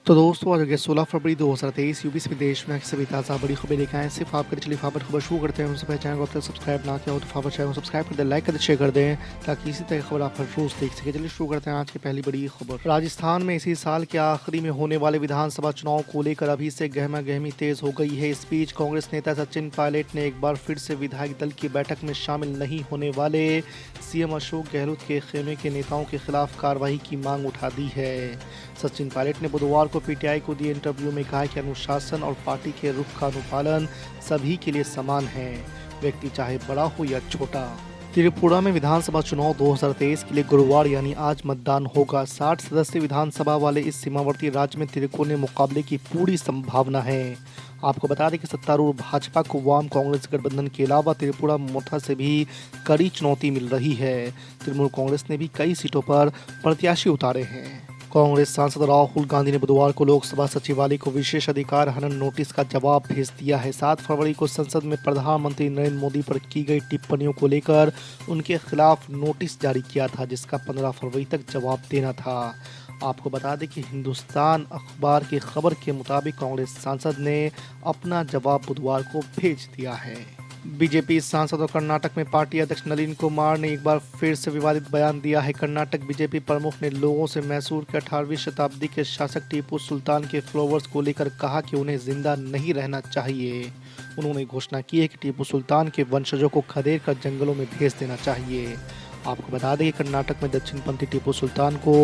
तो दोस्तों आज हो गया 16 फरवरी 2023 यूपी में देश में सभी ताज़ा बड़ी खबरें लेकर आए सिर्फ आपके चलिए खबर शुरू करते हैं। उनसे पहले चैनल को अब तक सब्सक्राइब ना किया हो तो चैनल को सब्सक्राइब कर दें, लाइक कर दें, शेयर कर दें ताकि इसी तरह खबर आप हर रोज देख सके। चलिए शुरू करते हैं आज की पहली बड़ी खबर। राजस्थान में इसी साल के आखिरी में होने वाले विधानसभा चुनाव को लेकर अभी से गहमा गहमी तेज हो गई है। इस बीच कांग्रेस नेता सचिन पायलट ने एक बार फिर से विधायक दल की बैठक में शामिल नहीं होने वाले सीएम अशोक गहलोत के खेमे के नेताओं के खिलाफ कार्रवाई की मांग उठा दी है। सचिन पायलट ने बुधवार को पीटीआई को दिए इंटरव्यू में कहा कि अनुशासन और पार्टी के रुख का अनुपालन सभी के लिए समान है, व्यक्ति चाहे बड़ा हो या छोटा। त्रिपुरा में विधानसभा चुनाव 2023 के लिए गुरुवार यानी आज मतदान होगा। 60 सदस्यीय विधानसभा वाले इस सीमावर्ती राज्य में त्रिकोणीय मुकाबले की पूरी संभावना है। आपको बता दें कि सत्तारूढ़ भाजपा को वाम कांग्रेस गठबंधन के अलावा त्रिपुरा मोर्चा से भी कड़ी चुनौती मिल रही है। तृणमूल कांग्रेस ने भी कई सीटों पर प्रत्याशी उतारे हैं। कांग्रेस सांसद राहुल गांधी ने बुधवार को लोकसभा सचिवालय को विशेष अधिकार हनन नोटिस का जवाब भेज दिया है। 7 फरवरी को संसद में प्रधानमंत्री नरेंद्र मोदी पर की गई टिप्पणियों को लेकर उनके खिलाफ नोटिस जारी किया था, जिसका 15 फरवरी तक जवाब देना था। आपको बता दें कि हिंदुस्तान अखबार की खबर के मुताबिक कांग्रेस सांसद ने अपना जवाब बुधवार को भेज दिया है। बीजेपी सांसद और कर्नाटक में पार्टी अध्यक्ष नलिन कुमार ने एक बार फिर से विवादित बयान दिया है। कर्नाटक बीजेपी प्रमुख ने लोगों से मैसूर के 18वीं शताब्दी के शासक टीपू सुल्तान के फ्लोवर्स को लेकर कहा कि उन्हें जिंदा नहीं रहना चाहिए। उन्होंने घोषणा की है कि टीपू सुल्तान के वंशजों को खदेड़ कर जंगलों में भेज देना चाहिए। आपको बता दें कि कर्नाटक में दक्षिणपंथी टीपू सुल्तान को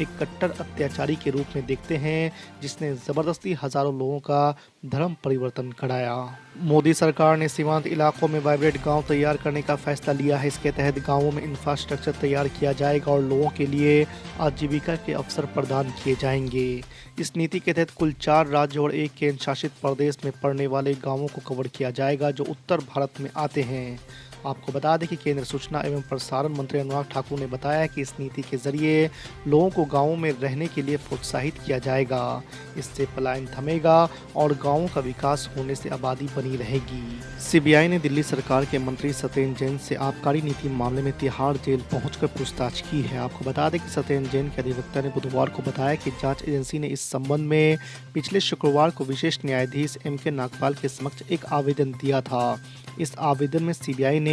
एक कट्टर अत्याचारी के रूप में देखते हैं, जिसने जबरदस्ती हजारों लोगों का धर्म परिवर्तन कराया। मोदी सरकार ने सीमांत इलाकों में वाइब्रेंट गांव तैयार करने का फैसला लिया है। इसके तहत गांवों में इंफ्रास्ट्रक्चर तैयार किया जाएगा और लोगों के लिए आजीविका के अवसर प्रदान किए जाएंगे। इस नीति के तहत कुल 4 राज्यों और 1 केंद्र शासित प्रदेश में पड़ने वाले गाँवों को कवर किया जाएगा जो उत्तर भारत में आते हैं। आपको बता दें कि केंद्रीय सूचना एवं प्रसारण मंत्री अनुराग ठाकुर ने बताया कि इस नीति के जरिए लोगों को गांवों में रहने के लिए प्रोत्साहित किया जाएगा। इससे पलायन थमेगा और गांवों का विकास होने से आबादी बनी रहेगी। सीबीआई ने दिल्ली सरकार के मंत्री सत्येंद्र जैन से आबकारी नीति मामले में तिहाड़ जेल पहुंचकर पूछताछ की है। आपको बता दें कि सत्येंद्र जैन के अधिवक्ता ने बुधवार को बताया कि जांच एजेंसी ने इस संबंध में पिछले शुक्रवार को विशेष न्यायाधीश एम.के. नागपाल के समक्ष एक आवेदन दिया था। इस आवेदन में सीबीआई ने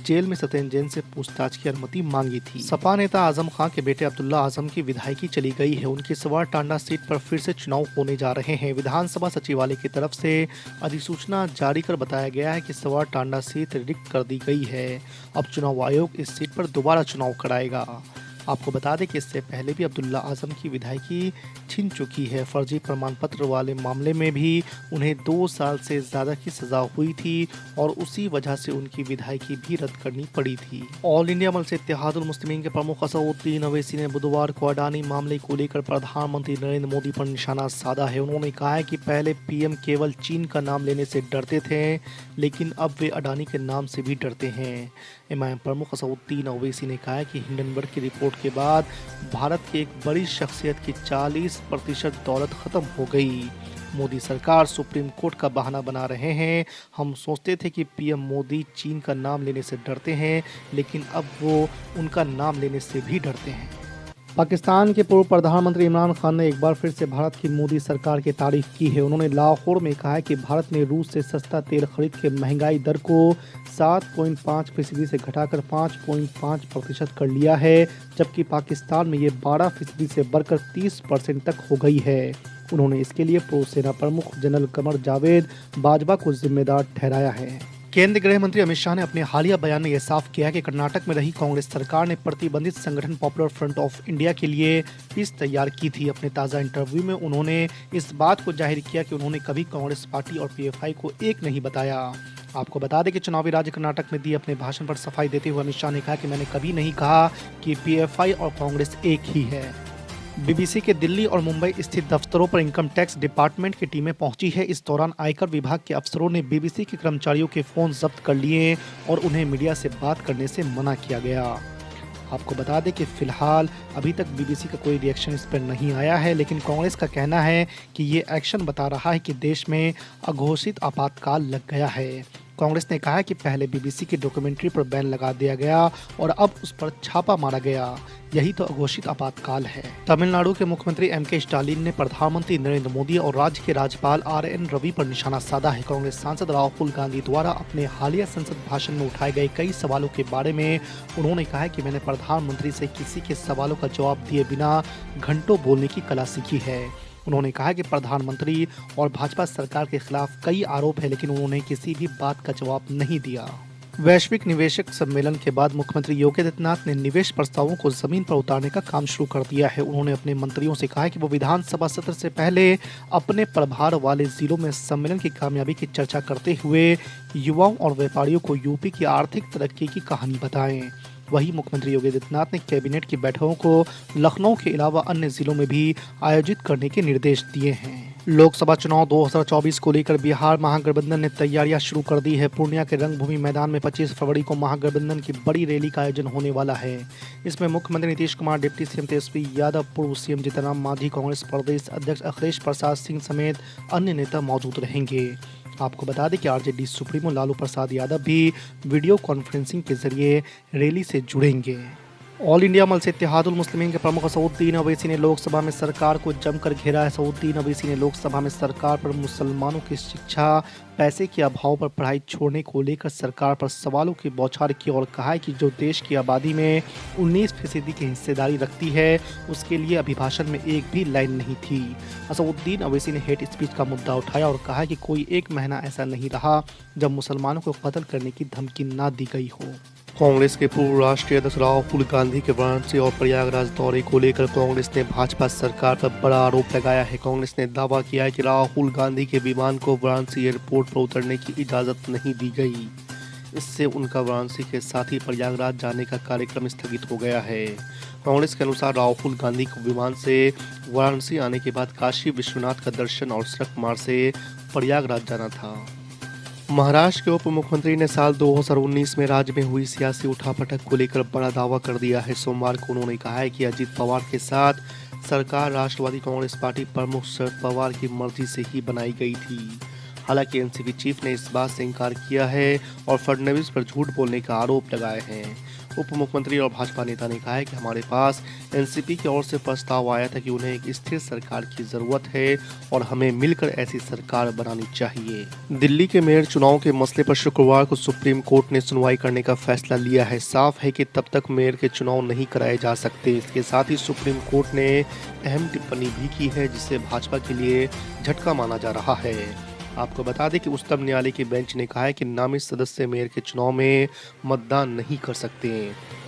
जेल में सत्येंद्र जैन से पूछताछ की अनुमति मांगी थी। सपा नेता आजम खान के बेटे अब्दुल्ला आजम की विधायकी चली गई है। उनकी सवार टांडा सीट पर फिर से चुनाव होने जा रहे हैं। विधानसभा सचिवालय की तरफ से अधिसूचना जारी कर बताया गया है कि सवार टांडा सीट रिक्त कर दी गई है। अब चुनाव आयोग इस सीट पर दोबारा चुनाव कराएगा। आपको बता दें कि इससे पहले भी अब्दुल्ला आजम की विधायकी छिन चुकी है। फर्जी प्रमाण पत्र वाले मामले में भी उन्हें 2 साल से ज़्यादा की सज़ा हुई थी और उसी वजह से उनकी विधायकी भी रद्द करनी पड़ी थी। ऑल इंडिया मजलिस इत्तेहादुल मुस्लिमीन के प्रमुख असदुद्दीन ओवैसी ने बुधवार को अडानी मामले को लेकर प्रधानमंत्री नरेंद्र मोदी पर निशाना साधा है। उन्होंने कहा है कि पहले पीएम केवल चीन का नाम लेने से डरते थे, लेकिन अब वे अडानी के नाम से भी डरते हैं। एमआईएम प्रमुख असदुद्दीन ओवैसी ने कहा है कि हिंडनबर्ग की रिपोर्ट के बाद भारत की एक बड़ी शख्सियत की 40% दौलत खत्म हो गई। मोदी सरकार सुप्रीम कोर्ट का बहाना बना रहे हैं। हम सोचते थे कि पीएम मोदी चीन का नाम लेने से डरते हैं, लेकिन अब वो उनका नाम लेने से भी डरते हैं। पाकिस्तान के पूर्व प्रधानमंत्री इमरान खान ने एक बार फिर से भारत की मोदी सरकार की तारीफ की है। उन्होंने लाहौर में कहा है कि भारत ने रूस से सस्ता तेल खरीद के महंगाई दर को 7.5% से घटाकर 5.5% कर लिया है, जबकि पाकिस्तान में ये 12% से बढ़कर 30% तक हो गई है। उन्होंने इसके लिए पूर्व सेना प्रमुख जनरल कमर जावेद बाजवा को जिम्मेदार ठहराया है। केंद्रीय गृह मंत्री अमित शाह ने अपने हालिया बयान में यह साफ किया कि कर्नाटक में रही कांग्रेस सरकार ने प्रतिबंधित संगठन पॉपुलर फ्रंट ऑफ इंडिया के लिए पीस तैयार की थी। अपने ताज़ा इंटरव्यू में उन्होंने इस बात को जाहिर किया कि उन्होंने कभी कांग्रेस पार्टी और पीएफआई को एक नहीं बताया। आपको बता दें कि चुनावी राज्य कर्नाटक में दिए अपने भाषण पर सफाई देते हुए अमित शाह ने कहा कि मैंने कभी नहीं कहा कि पीएफआई और कांग्रेस एक ही है। बीबीसी के दिल्ली और मुंबई स्थित दफ्तरों पर इनकम टैक्स डिपार्टमेंट की टीमें पहुंची है। इस दौरान आयकर विभाग के अफसरों ने बीबीसी के कर्मचारियों के फोन जब्त कर लिए और उन्हें मीडिया से बात करने से मना किया गया। आपको बता दें कि फिलहाल अभी तक बीबीसी का कोई रिएक्शन इस पर नहीं आया है, लेकिन कांग्रेस का कहना है कि ये एक्शन बता रहा है कि देश में अघोषित आपातकाल लग गया है। कांग्रेस ने कहा है कि पहले बीबीसी की डॉक्यूमेंट्री पर बैन लगा दिया गया और अब उस पर छापा मारा गया। यही तो अघोषित आपातकाल है। तमिलनाडु के मुख्यमंत्री एम.के. स्टालिन ने प्रधानमंत्री नरेंद्र मोदी और राज्य के राज्यपाल आर.एन. रवि पर निशाना साधा है। कांग्रेस सांसद राहुल गांधी द्वारा अपने हालिया संसद भाषण में उठाए गए कई सवालों के बारे में उन्होंने कहा है कि मैंने प्रधानमंत्री से किसी के सवालों का जवाब दिए बिना घंटों बोलने की कला सीखी है। उन्होंने कहा कि प्रधानमंत्री और भाजपा सरकार के खिलाफ कई आरोप है, लेकिन उन्होंने किसी भी बात का जवाब नहीं दिया। वैश्विक निवेशक सम्मेलन के बाद मुख्यमंत्री योगी आदित्यनाथ ने निवेश प्रस्तावों को जमीन पर उतारने का काम शुरू कर दिया है। उन्होंने अपने मंत्रियों से कहा है कि वो विधानसभा सत्र से पहले अपने प्रभार वाले जिलों में सम्मेलन की कामयाबी की चर्चा करते हुए युवाओं और व्यापारियों को यूपी की आर्थिक तरक्की की कहानी बताएं। वहीं मुख्यमंत्री योगी आदित्यनाथ ने कैबिनेट की बैठकों को लखनऊ के अलावा अन्य जिलों में भी आयोजित करने के निर्देश दिए हैं। लोकसभा चुनाव 2024 को लेकर बिहार महागठबंधन ने तैयारियां शुरू कर दी है। पूर्णिया के रंगभूमि मैदान में 25 फरवरी को महागठबंधन की बड़ी रैली का आयोजन होने वाला है। इसमें मुख्यमंत्री नीतीश कुमार, डिप्टी सीएम तेजस्वी यादव, पूर्व सीएम जीतनराम मांझी, कांग्रेस प्रदेश अध्यक्ष अखिलेश प्रसाद सिंह समेत अन्य नेता मौजूद रहेंगे। आपको बता दें कि आरजेडी सुप्रीमो लालू प्रसाद यादव भी वीडियो कॉन्फ्रेंसिंग के जरिए रैली से जुड़ेंगे। ऑल इंडिया मजलिस इत्तेहादुल मुस्लिमीन के प्रमुख सऊद्दीन ओवैसी ने लोकसभा में सरकार को जमकर घेरा है। सऊद्दीन ओवैसी ने लोकसभा में सरकार पर मुसलमानों की शिक्षा, पैसे के अभाव पर पढ़ाई छोड़ने को लेकर सरकार पर सवालों की बौछार की और कहा है कि जो देश की आबादी में 19% की हिस्सेदारी रखती है, उसके लिए अभिभाषण में एक भी लाइन नहीं थी। असदुद्दीन ओवैसी ने हेट स्पीच का मुद्दा उठाया और कहा कि कोई एक महीना ऐसा नहीं रहा जब मुसलमानों को कत्ल करने की धमकी ना दी गई हो। कांग्रेस के पूर्व राष्ट्रीय अध्यक्ष राहुल गांधी के वाराणसी और प्रयागराज दौरे को लेकर कांग्रेस ने भाजपा सरकार पर बड़ा आरोप लगाया है। कांग्रेस ने दावा किया है कि राहुल गांधी के विमान को वाराणसी एयरपोर्ट पर उतरने की इजाज़त नहीं दी गई। इससे उनका वाराणसी के साथ ही प्रयागराज जाने का कार्यक्रम स्थगित हो गया है। कांग्रेस के अनुसार राहुल गांधी को विमान से वाराणसी आने के बाद काशी विश्वनाथ का दर्शन और सड़क मार्ग से प्रयागराज जाना था। महाराष्ट्र के उप मुख्यमंत्री ने साल 2019 में राज्य में हुई सियासी उठापटक को लेकर बड़ा दावा कर दिया है। सोमवार को उन्होंने कहा है कि अजित पवार के साथ सरकार राष्ट्रवादी कांग्रेस पार्टी प्रमुख शरद पवार की मर्जी से ही बनाई गई थी। हालांकि एनसीपी चीफ ने इस बात से इनकार किया है और फडणवीस पर झूठ बोलने का आरोप लगाए हैं। उप मुख्यमंत्री और भाजपा नेता ने कहा है कि हमारे पास एनसीपी की ओर से प्रस्ताव आया था कि उन्हें एक स्थिर सरकार की जरूरत है और हमें मिलकर ऐसी सरकार बनानी चाहिए। दिल्ली के मेयर चुनाव के मसले पर शुक्रवार को सुप्रीम कोर्ट ने सुनवाई करने का फैसला लिया है। साफ है कि तब तक मेयर के चुनाव नहीं कराए जा सकते। इसके साथ ही सुप्रीम कोर्ट ने अहम टिप्पणी भी की है, जिसे भाजपा के लिए झटका माना जा रहा है। आपको बता दें कि उच्चतम न्यायालय की बेंच ने कहा है कि नामित सदस्य मेयर के चुनाव में मतदान नहीं कर सकते।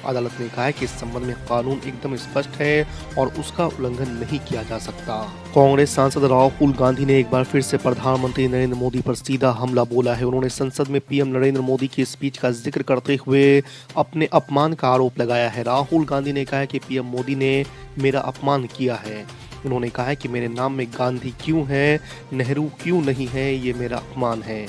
अदालत ने कहा है कि इस संबंध में कानून एकदम स्पष्ट है और उसका उल्लंघन नहीं किया जा सकता। कांग्रेस सांसद राहुल गांधी ने एक बार फिर से प्रधानमंत्री नरेंद्र मोदी पर सीधा हमला बोला है। उन्होंने संसद में पीएम नरेंद्र मोदी की स्पीच का जिक्र करते हुए अपने अपमान का आरोप लगाया है। राहुल गांधी ने कहा है कि पीएम मोदी ने मेरा अपमान किया है। उन्होंने कहा है कि मेरे नाम में गांधी क्यों है, नेहरू क्यों नहीं है, ये मेरा अपमान है।